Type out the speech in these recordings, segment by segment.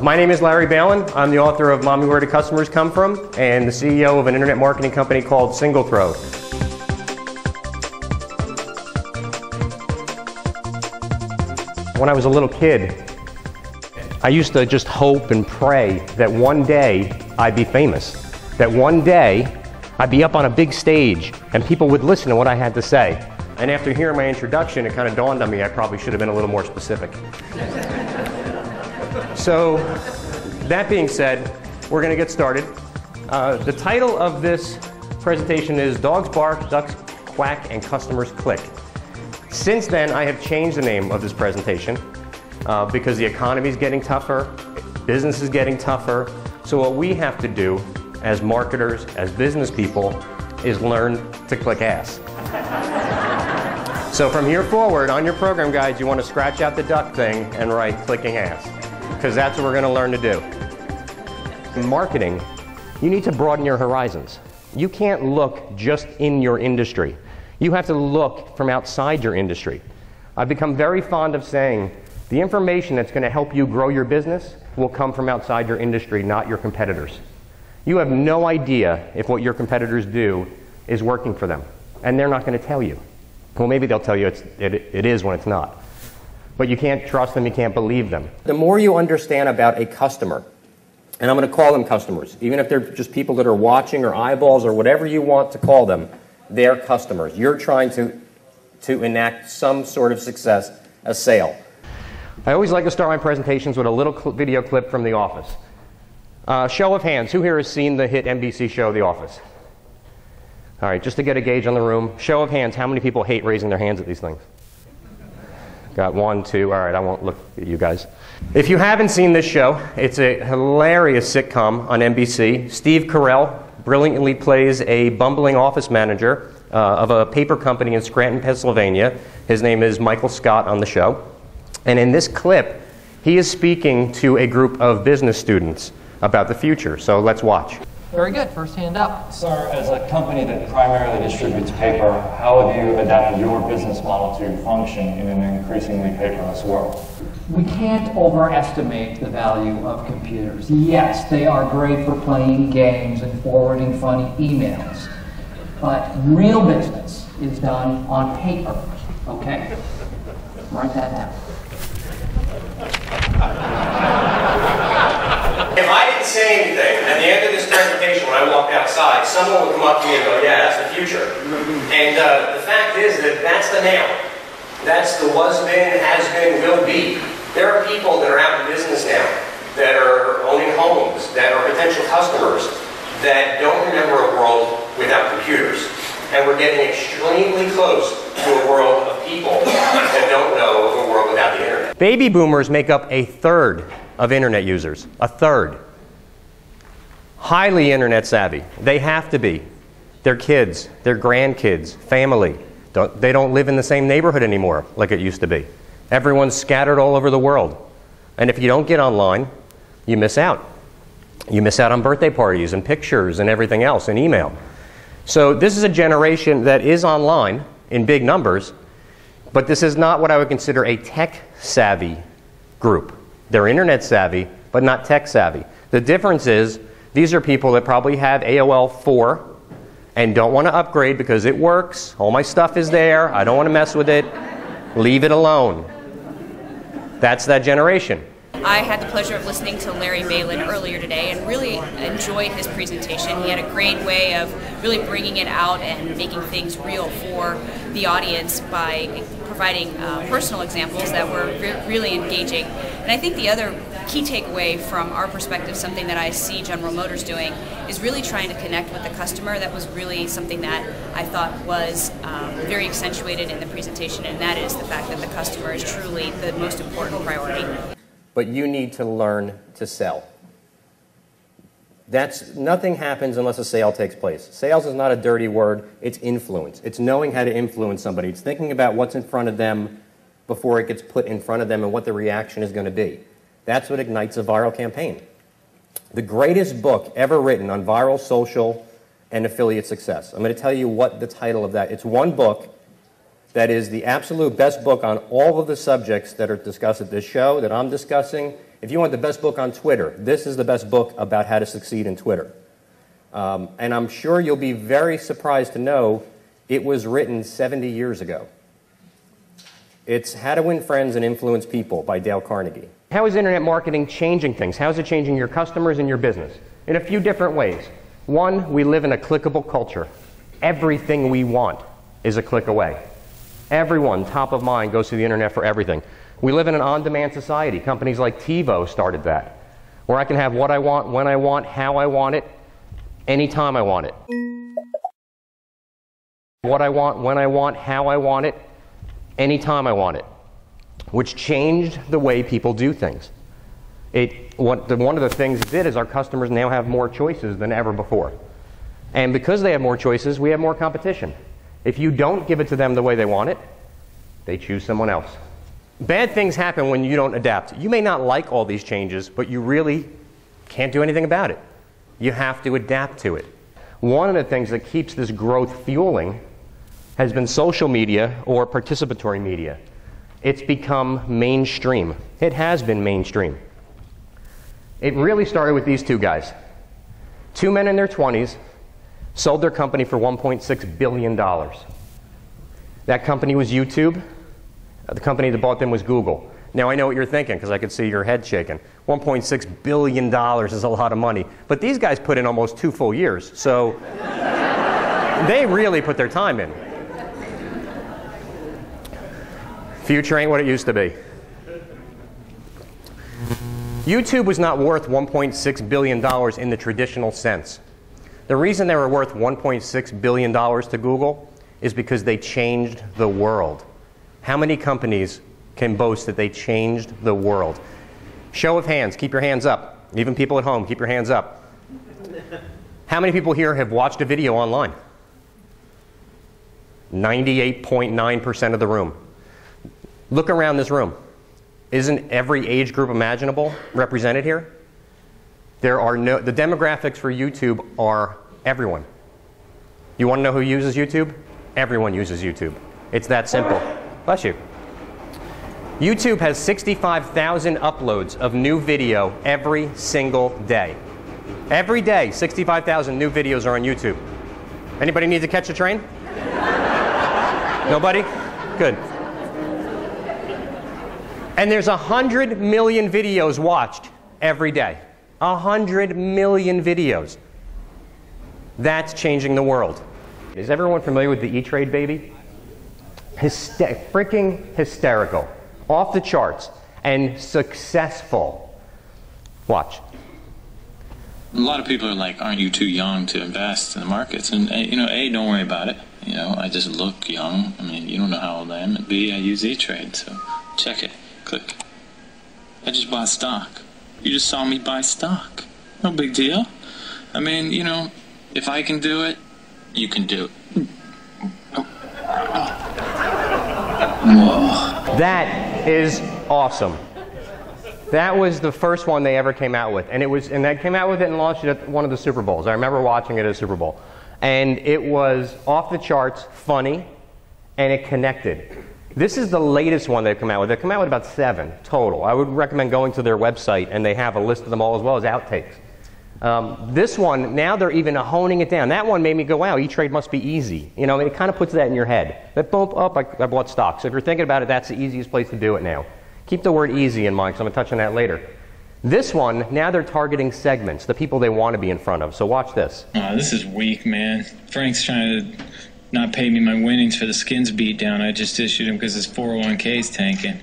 My name is Larry Bailin. I'm the author of Mommy, Where Do Customers Come From? And the CEO of an internet marketing company called Single Throw. When I was a little kid, I used to just hope and pray that one day I'd be famous. That one day I'd be up on a big stage and people would listen to what I had to say. And after hearing my introduction, it kind of dawned on me I probably should have been a little more specific. So, that being said, we're going to get started. The title of this presentation is Dogs Bark, Ducks Quack, and Customers Click. Since then, I have changed the name of this presentation because the economy is getting tougher, business is getting tougher. So what we have to do as marketers, as business people, is learn to click ass. So from here forward, on your program guides, you want to scratch out the duck thing and write clicking ass, because that's what we're going to learn to do. In marketing, you need to broaden your horizons. You can't look just in your industry. You have to look from outside your industry. I've become very fond of saying the information that's going to help you grow your business will come from outside your industry, not your competitors. You have no idea if what your competitors do is working for them, and they're not going to tell you. Well, maybe they'll tell you it is when it's not. But you can't trust them, you can't believe them. The more you understand about a customer, and I'm going to call them customers, even if they're just people that are watching or eyeballs or whatever you want to call them, they're customers. You're trying to enact some sort of success, a sale. I always like to start my presentations with a little video clip from The Office. Show of hands, who here has seen the hit NBC show The Office? All right, just to get a gauge on the room, show of hands, how many people hate raising their hands at these things? Got 1, 2, all right, I won't look at you guys. If you haven't seen this show, it's a hilarious sitcom on NBC. Steve Carell brilliantly plays a bumbling office manager of a paper company in Scranton, Pennsylvania. His name is Michael Scott on the show. And in this clip, he is speaking to a group of business students about the future. So let's watch. Very good. First hand up. Sir, as a company that primarily distributes paper, how have you adapted your business model to function in an increasingly paperless world? We can't overestimate the value of computers. Yes, they are great for playing games and forwarding funny emails, but real business is done on paper, okay? Write that down. If I didn't say anything, at the end of this presentation when I walked outside, someone would come up to me and go, yeah, that's the future. And the fact is that that's the now. That's the was been, has been, will be. There are people that are out in business now that are owning homes, that are potential customers, that don't remember a world without computers. And we're getting extremely close to a world of people that don't know of a world without the internet. Baby boomers make up a third of internet users. A third. Highly internet savvy. They have to be. Their kids, their grandkids, family. They don't live in the same neighborhood anymore like it used to be. Everyone's scattered all over the world. And if you don't get online, you miss out. You miss out on birthday parties and pictures and everything else and email. So this is a generation that is online in big numbers, but this is not what I would consider a tech-savvy group. They're internet savvy, but not tech savvy. The difference is these are people that probably have AOL 4 and don't want to upgrade because it works. All my stuff is there. I don't want to mess with it. Leave it alone. That's that generation. I had the pleasure of listening to Larry Bailin earlier today and really enjoyed his presentation. He had a great way of really bringing it out and making things real for the audience by providing personal examples that were really engaging. And I think the other key takeaway from our perspective, something that I see General Motors doing, is really trying to connect with the customer. That was really something that I thought was very accentuated in the presentation, and that is the fact that the customer is truly the most important priority. But you need to learn to sell. Nothing happens unless a sale takes place. Sales is not a dirty word, it's influence. It's knowing how to influence somebody. It's thinking about what's in front of them before it gets put in front of them and what the reaction is going to be. That's what ignites a viral campaign. The greatest book ever written on viral, social, and affiliate success. I'm going to tell you what the title of that. It's one book that is the absolute best book on all of the subjects that are discussed at this show, that I'm discussing, If you want the best book on Twitter, this is the best book about how to succeed in Twitter. And I'm sure you'll be very surprised to know it was written 70 years ago. It's How to Win Friends and Influence People by Dale Carnegie. How is internet marketing changing things? How is it changing your customers and your business? In a few different ways. One, we live in a clickable culture. Everything we want is a click away. Everyone, top of mind, goes to the internet for everything. We live in an on-demand society. Companies like TiVo started that, where I can have what I want, when I want, how I want it, anytime I want it. What I want, when I want, how I want it, anytime I want it, which changed the way people do things. One of the things it did is our customers now have more choices than ever before. And because they have more choices, we have more competition. If you don't give it to them the way they want it, they choose someone else. Bad things happen when you don't adapt. You may not like all these changes, but you really can't do anything about it. You have to adapt to it. One of the things that keeps this growth fueling has been social media or participatory media. It's become mainstream. It has been mainstream. It really started with these two guys. Two men in their 20s sold their company for $1.6 billion. That company was YouTube. The company that bought them was Google. Now I know what you're thinking because I could see your head shaking. $1.6 billion is a lot of money. But these guys put in almost 2 full years, so they really put their time in. Future ain't what it used to be. YouTube was not worth $1.6 billion in the traditional sense. The reason they were worth $1.6 billion to Google is because they changed the world. How many companies can boast that they changed the world? Show of hands, keep your hands up. Even people at home, keep your hands up. How many people here have watched a video online? 98.9% of the room. Look around this room. Isn't every age group imaginable represented here? The demographics for YouTube are everyone. You want to know who uses YouTube? Everyone uses YouTube. It's that simple. Bless you. YouTube has 65,000 uploads of new video every single day. Every day, 65,000 new videos are on YouTube. Anybody need to catch a train? Nobody? Good. And there's 100 million videos watched every day. 100 million videos. That's changing the world. Is everyone familiar with the E-Trade baby? Freaking hysterical. Off the charts. And successful. Watch. A lot of people are like, aren't you too young to invest in the markets? And, you know, A, don't worry about it. You know, I just look young. I mean, you don't know how old I am. And B, I use E-Trade, so check it. Click. I just bought stock. You just saw me buy stock. No big deal. I mean, you know, if I can do it, you can do it. Whoa. That is awesome. That was the first one they ever came out with. And they came out with it and launched it at one of the Super Bowls. I remember watching it at a Super Bowl. And it was off the charts, funny, and it connected. This is the latest one they've come out with. They've come out with about 7 total. I would recommend going to their website, and they have a list of them all as well as outtakes. This one, now they're even honing it down. That one made me go, wow, E-Trade must be easy. You know, it kind of puts that in your head. But boom, up, I bought stock. So if you're thinking about it, that's the easiest place to do it now. Keep the word easy in mind, because I'm going to touch on that later. This one, now they're targeting segments, the people they want to be in front of. So watch this. This is weak, man. Frank's trying to not pay me my winnings for the Skins beatdown I just issued him because his 401k's tanking.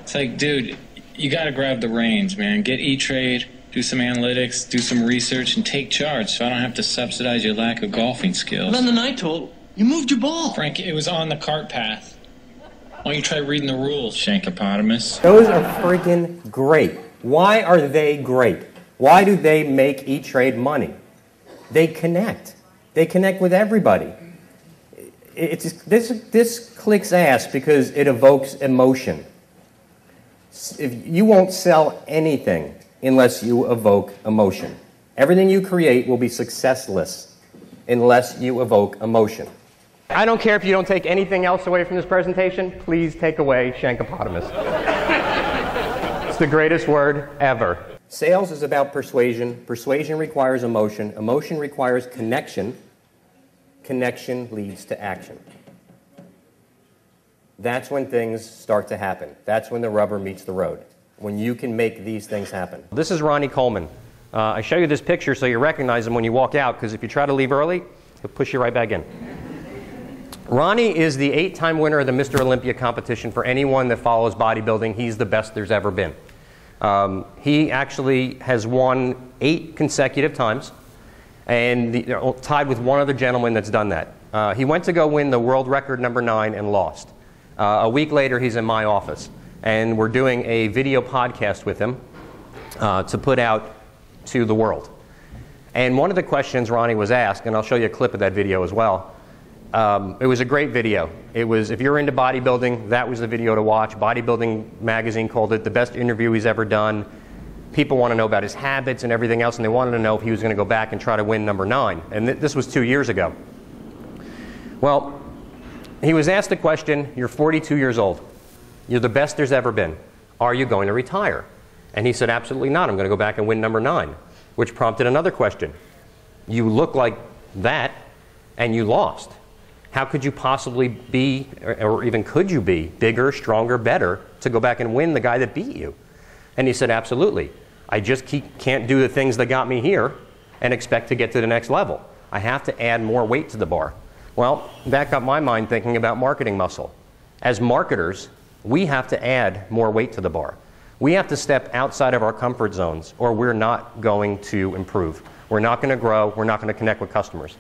It's like, dude, you got to grab the reins, man. Get E-Trade, do some analytics, do some research, and take charge so I don't have to subsidize your lack of golfing skills. And then the night told, you moved your ball. Frank, it was on the cart path. Why don't you try reading the rules, Shankopotamus? Those are freaking great. Why are they great? Why do they make E-Trade money? They connect. They connect with everybody. This clicks ass because it evokes emotion. You won't sell anything unless you evoke emotion. Everything you create will be successless unless you evoke emotion. I don't care if you don't take anything else away from this presentation. Please take away Shankopotamus. It's the greatest word ever. Sales is about persuasion. Persuasion requires emotion. Emotion requires connection. Connection leads to action. That's when things start to happen. That's when the rubber meets the road. When you can make these things happen. This is Ronnie Coleman. I show you this picture so you recognize him when you walk out, because if you try to leave early, he'll push you right back in. Ronnie is the 8-time winner of the Mr. Olympia competition. For anyone that follows bodybuilding, he's the best there's ever been. He actually has won 8 consecutive times, and tied with one other gentleman that's done that. He went to go win the world record #9 and lost. A week later, he's in my office, and we're doing a video podcast with him to put out to the world. And one of the questions Ronnie was asked, and I'll show you a clip of that video as well. It was a great video. It was, if you're into bodybuilding, that was the video to watch. Bodybuilding magazine called it the best interview he's ever done. People want to know about his habits and everything else, and they wanted to know if he was going to go back and try to win #9. And this was 2 years ago. Well, he was asked the question, you're 42 years old. You're the best there's ever been. Are you going to retire? And he said, absolutely not. I'm going to go back and win #9, which prompted another question. You look like that, and you lost. How could you possibly be, or even could you be, bigger, stronger, better to go back and win the guy that beat you? And he said, absolutely. I just can't do the things that got me here and expect to get to the next level. I have to add more weight to the bar. Well, that got my mind thinking about marketing muscle. As marketers, we have to add more weight to the bar. We have to step outside of our comfort zones, or we're not going to improve. We're not going to grow. We're not going to connect with customers.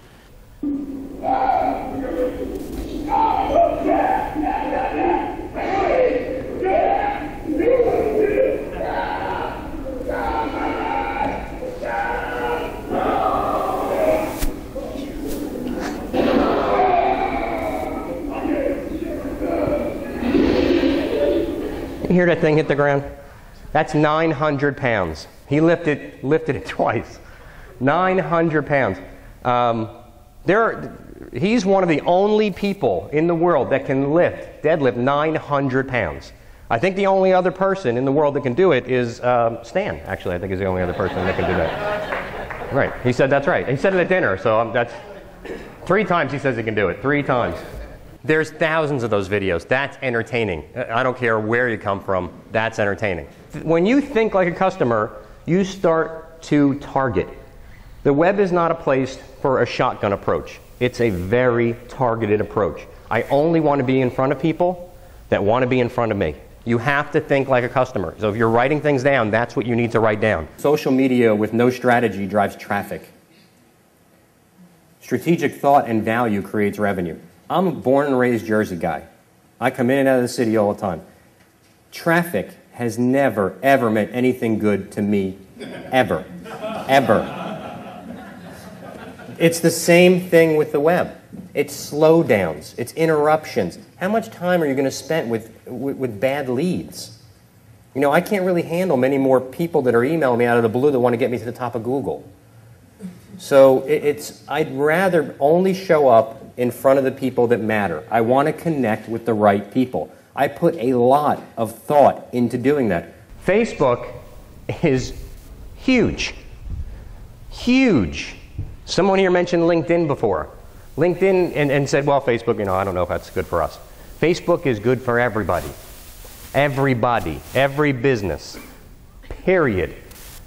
You hear that thing hit the ground? That's 900 pounds. He lifted it twice. 900 pounds. He's one of the only people in the world that can deadlift 900 pounds. I think the only other person in the world that can do it is Stan. Actually, I think he's the only other person that can do that. Right. He said that's right. He said it at dinner, so that's 3 times he says he can do it. 3 times. There's thousands of those videos. That's entertaining. I don't care where you come from. That's entertaining. When you think like a customer, you start to target. The web is not a place for a shotgun approach. It's a very targeted approach. I only want to be in front of people that want to be in front of me. You have to think like a customer. So if you're writing things down, that's what you need to write down. Social media with no strategy drives traffic. Strategic thought and value creates revenue. I'm a born and raised Jersey guy. I come in and out of the city all the time. Traffic has never, ever meant anything good to me, ever, ever. It's the same thing with the web. It's slowdowns, it's interruptions. How much time are you going to spend with bad leads? You know, I can't really handle many more people that are emailing me out of the blue that want to get me to the top of Google. So I'd rather only show up in front of the people that matter. I want to connect with the right people. I put a lot of thought into doing that. Facebook is huge. Huge. Someone here mentioned LinkedIn before. LinkedIn and said, well, Facebook, you know, I don't know if that's good for us. Facebook is good for everybody. Everybody. Every business. Period.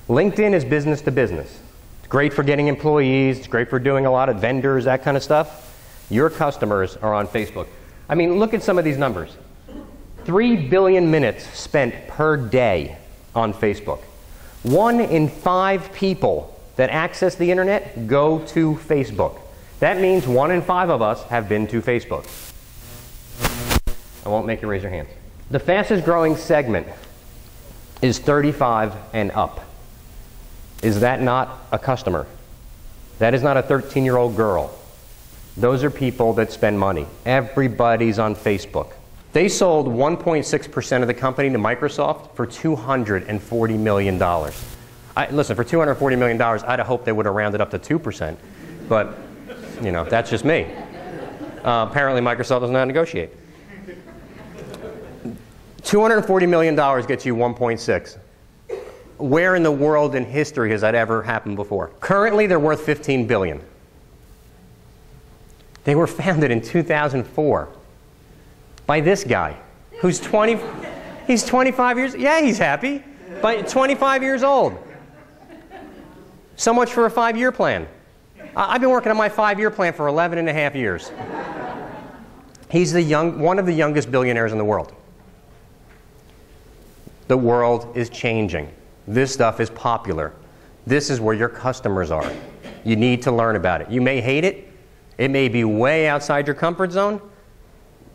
LinkedIn is business to business. It's great for getting employees. It's great for doing a lot of vendors, that kind of stuff. Your customers are on Facebook. I mean, look at some of these numbers. 3 billion minutes spent per day on Facebook. 1 in 5 people that access the internet go to Facebook. That means 1 in 5 of us have been to Facebook. I won't make you raise your hands. The fastest growing segment is 35 and up. Is that not a customer? That is not a 13-year-old girl. Those are people that spend money. Everybody's on Facebook. They sold 1.6% of the company to Microsoft for $240 million. Listen, for $240 million, I'd have hoped they would have rounded up to 2%. But, you know, that's just me. Apparently, Microsoft doesn't know how to negotiate. $240 million gets you 1.6. Where in the world in history has that ever happened before? Currently, they're worth $15 billion. They were founded in 2004 by this guy, who's he's 25 years, yeah, he's happy, but 25 years old. So much for a 5-year plan. I've been working on my 5-year plan for 11 and a half years. He's one of the youngest billionaires in the world. The world is changing. This stuff is popular. This is where your customers are. You need to learn about it. You may hate it. It may be way outside your comfort zone.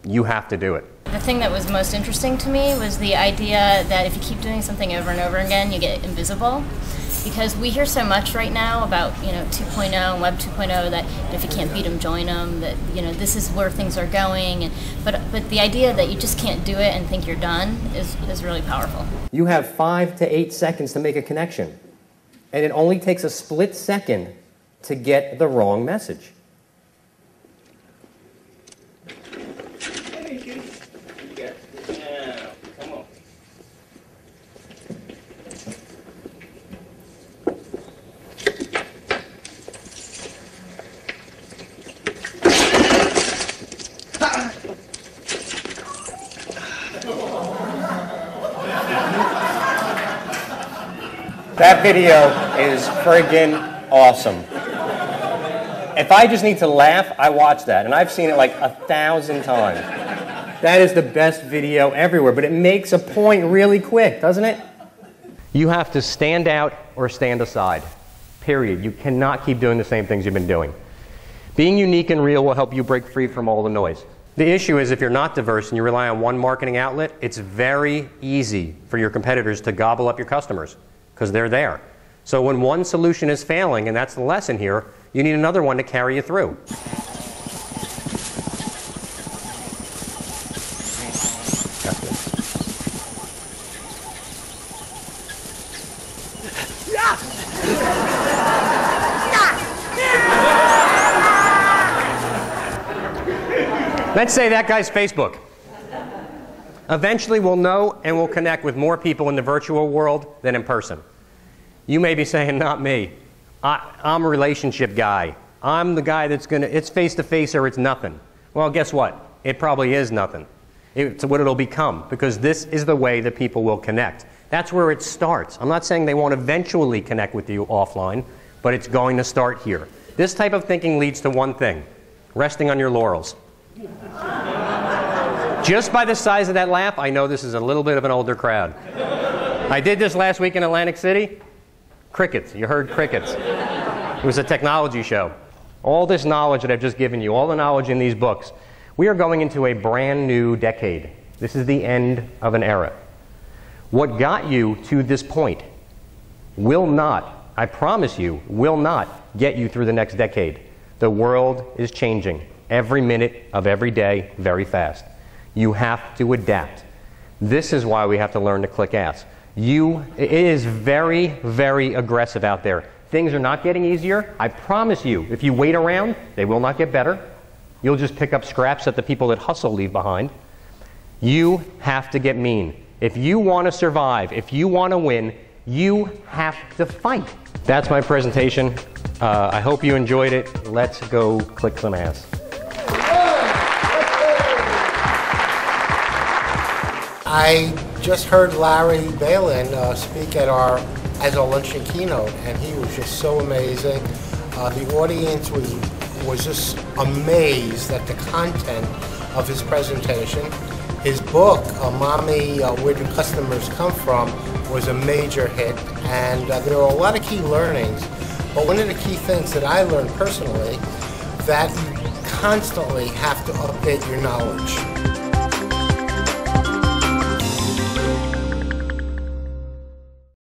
You have to do it. The thing that was most interesting to me was the idea that if you keep doing something over and over again, you get invisible. Because we hear so much right now about 2.0 and Web 2.0 that if you can't beat them, join them. That this is where things are going. But the idea that you just can't do it and think you're done is really powerful. You have 5 to 8 seconds to make a connection, and it only takes a split second to get the wrong message. That video is friggin' awesome. If I just need to laugh, I watch that, and I've seen it like 1,000 times. That is the best video everywhere, but it makes a point really quick, doesn't it? You have to stand out or stand aside, period. You cannot keep doing the same things you've been doing. Being unique and real will help you break free from all the noise. The issue is if you're not diverse and you rely on one marketing outlet, it's very easy for your competitors to gobble up your customers, because they're there. So when one solution is failing, and that's the lesson here, you need another one to carry you through. Let's say that guy's Facebook. Eventually we'll know and we'll connect with more people in the virtual world than in person. You may be saying, not me. I'm a relationship guy. I'm the guy that's it's face-to-face or it's nothing. Well, guess what? It probably is nothing. It's what it'll become, because this is the way that people will connect. That's where it starts. I'm not saying they won't eventually connect with you offline, but it's going to start here. This type of thinking leads to one thing: resting on your laurels. Just by the size of that laugh, I know this is a little bit of an older crowd. I did this last week in Atlantic City. Crickets. You heard crickets. It was a technology show. All this knowledge that I've just given you, all the knowledge in these books, we are going into a brand new decade. This is the end of an era. What got you to this point will not, I promise you, will not get you through the next decade. The world is changing every minute of every day very fast. You have to adapt. This is why we have to learn to click ass. It is very, very aggressive out there. Things are not getting easier. I promise you, if you wait around, they will not get better. You'll just pick up scraps that the people that hustle leave behind. You have to get mean. If you want to survive, if you want to win, you have to fight. That's my presentation. I hope you enjoyed it. Let's go click some ass. I just heard Larry Bailin speak at as a luncheon keynote, and he was just so amazing. The audience was just amazed at the content of his presentation. His book, Mommy, Where Do Customers Come From, was a major hit, and there were a lot of key learnings. But one of the key things that I learned personally, that you constantly have to update your knowledge.